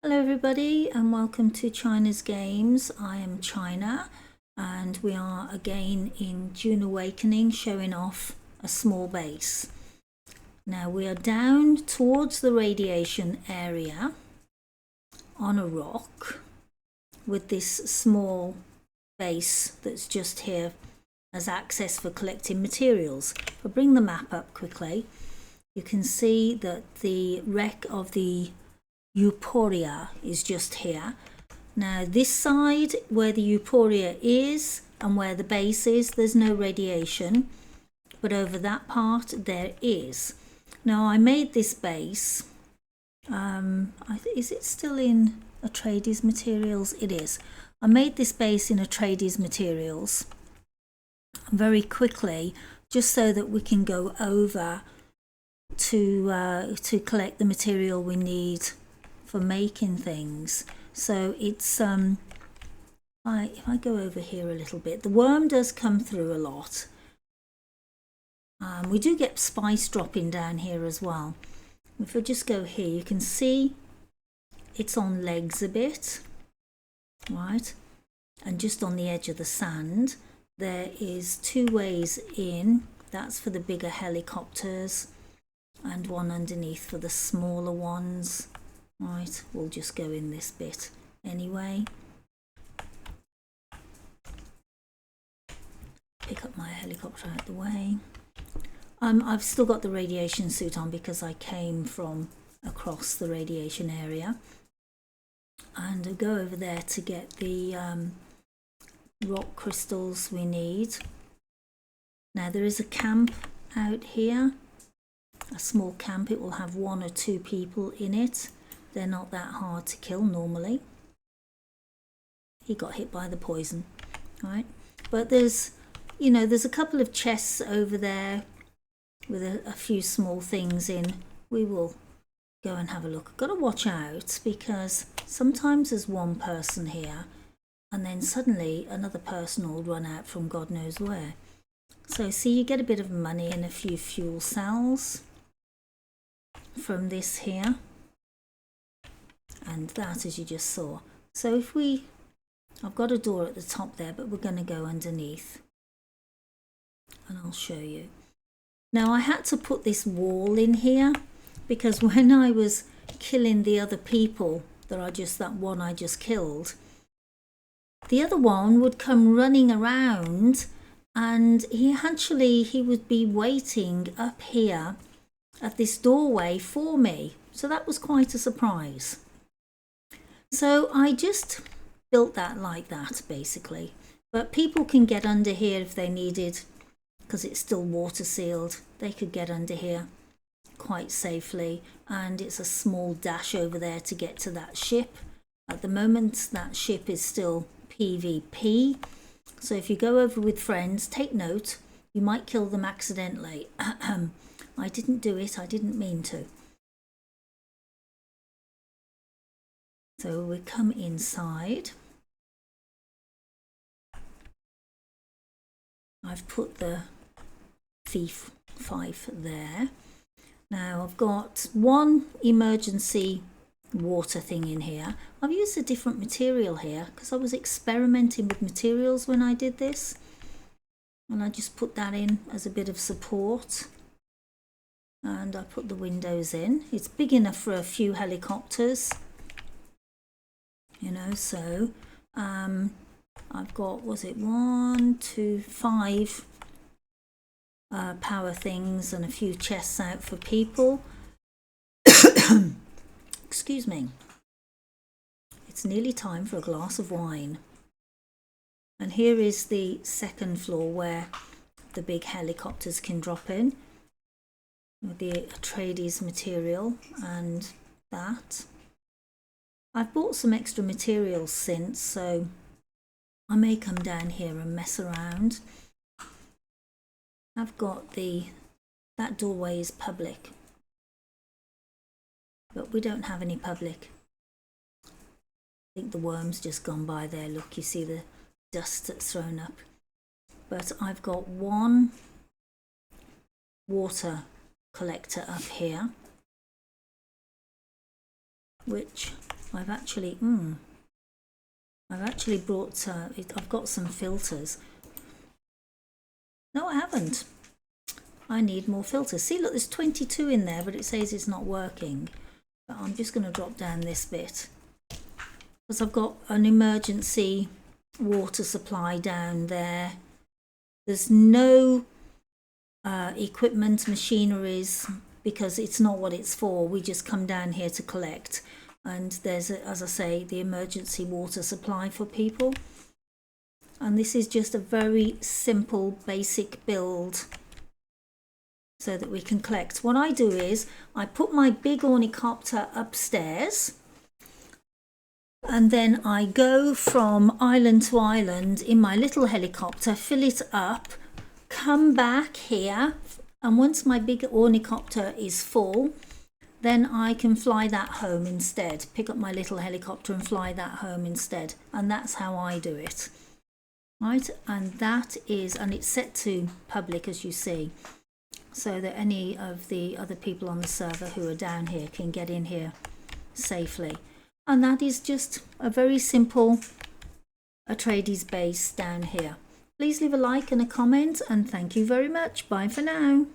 Hello everybody and welcome to China's Games. I am China and we are again in Dune Awakening showing off a small base. Now we are down towards the radiation area on a rock with this small base that's just here as access for collecting materials. If I bring the map up quickly, you can see that the wreck of the Euphoria is just here. Now this side where the Euphoria is and where the base is, there's no radiation, but over that part there is. Now I made this base, is it still in Attraides materials? It is. I made this base in Attradies materials very quickly just so that we can go over to collect the material we need for making things. So it's if I go over here a little bit, the worm does come through a lot. We do get spice dropping down here as well. If I just go here, you can see it's on legs a bit, right? And just on the edge of the sand there is two ways in. That's for the bigger helicopters and one underneath for the smaller ones. Right, we'll just go in this bit anyway. Pick up my helicopter out of the way. I've still got the radiation suit on because I came from across the radiation area. And I'll go over there to get the rock crystals we need. Now there is a camp out here, a small camp. It will have one or two people in it. They're not that hard to kill normally. He got hit by the poison, right? But there's a couple of chests over there with a few small things in. We will go and have a look. I've got to watch out because sometimes there's one person here and then suddenly another person will run out from God knows where. So see, you get a bit of money and a few fuel cells from this here. And that, as you just saw. So if I've got a door at the top there, but we're going to go underneath and I'll show you. Now I had to put this wall in here because when I was killing the other people that one I just killed, the other one would come running around and he would be waiting up here at this doorway for me. So that was quite a surprise. So I just built that like that basically, but people can get under here if they needed, because it's still water sealed. They could get under here quite safely, and it's a small dash over there to get to that ship. At the moment that ship is still PvP, so if you go over with friends, take note, you might kill them accidentally. I didn't do it, I didn't mean to. So we come inside. I've put the thief 5 there. Now I've got one emergency water thing in here. I've used a different material here because I was experimenting with materials when I did this. And I just put that in as a bit of support. And I put the windows in. It's big enough for a few helicopters. So I've got, was it 1, 2, 5 power things and a few chests out for people. Excuse me. It's nearly time for a glass of wine. And here is the second floor where the big helicopters can drop in with the Attraides material and that. I've bought some extra materials since, so I may come down here and mess around. I've got that doorway is public, but we don't have any public. I think the worm's just gone by there. Look, you see the dust that's thrown up. But I've got one water collector up here, which I've actually brought, I've got some filters. No, I haven't. I need more filters. See, look, there's 22 in there, but it says it's not working. But I'm just going to drop down this bit because I've got an emergency water supply down there. There's no equipment, machineries, because it's not what it's for. We just come down here to collect. And there's, as I say, the emergency water supply for people. And this is just a very simple, basic build so that we can collect. What I do is I put my big ornithopter upstairs, and then I go from island to island in my little helicopter, fill it up, come back here, and once my big ornithopter is full, then I can fly that home instead. Pick up my little helicopter and fly that home instead. And that's how I do it. Right, and that is, and it's set to public, as you see, so that any of the other people on the server who are down here can get in here safely. And that is just a very simple Attradies base down here. Please leave a like and a comment, and thank you very much. Bye for now.